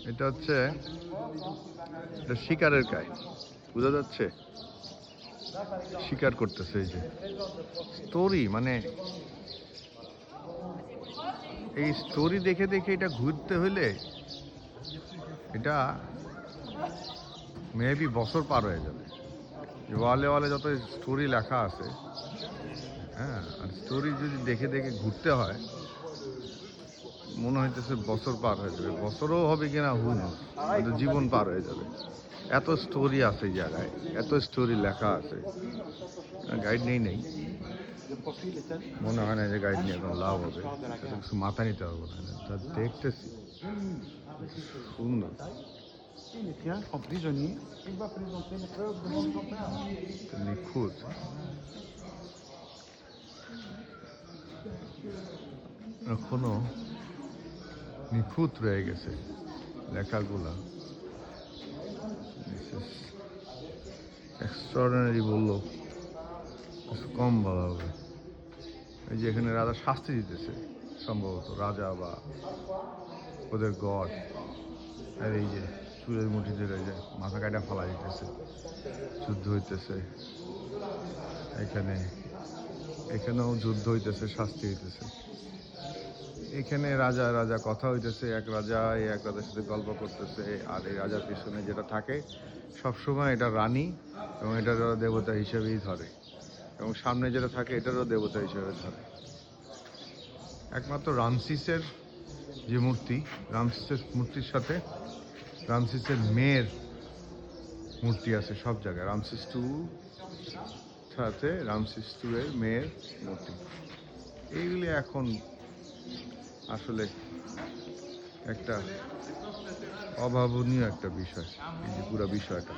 এটা হচ্ছে এটা শিকারের কাহিনী, বোঝা যাচ্ছে? শিকার করতেছে এই যে স্টোরি, মানে এই স্টোরি দেখে দেখে এটা ঘুরতে হইলে এটা মেবি বছর পার হয়ে যাবে। ওয়ালে ওয়ালে যত স্টোরি লেখা আছে, হ্যাঁ, আর স্টোরি যদি দেখে দেখে ঘুরতে হয় মনে হইতেছে বছর পার হয়ে যাবে। বছরও হবে কিনা হুন, হয়তো জীবন পার হয়ে যাবে। এত স্টোরি আছে এই জায়গায়, এত স্টোরি লেখা আছে। গাইড নেই মনে হয় না যে গাইড নিয়ে কোনো লাভ হবে, কিছু মাথা নিতে হবে না। তা দেখতেছি সুন্দর। নিখুঁত, এখনো নিখুঁত রয়ে গেছে লেখাগুলা। এক্সট্রাঅর্ডিনারি বললো কিছু কম বলা হবে। এই যে এখানে রাজা শাস্তি দিতেছে, সম্ভবত রাজা বা ওদের গড। আর এই যে চুলের মুঠিদের এই যে মাথা কাটা ফালা দিতেছে, যুদ্ধ হইতেছে এখানে। এখানেও যুদ্ধ হইতেছে, শাস্তি হইতেছে। এখানে রাজা রাজা কথা হইতেছে, এক রাজার সাথে গল্প করতেছে। আর এই রাজার পিছনে যেটা থাকে সবসময় এটা রানী, এবং এটারও দেবতা হিসেবেই ধরে, এবং সামনে যেটা থাকে এটারও দেবতা হিসেবে ধরে। একমাত্র রামসিসের যে মূর্তি, রামসিসের মূর্তির সাথে রামসিসের মেয়ের মূর্তি আছে সব জায়গায়। রামসিস টু সাথে রামসিস টু এর মেয়ের মূর্তি। এইগুলি এখন আসলে একটা অভাবনীয় একটা বিষয়, এই যে পুরো বিষয়টা।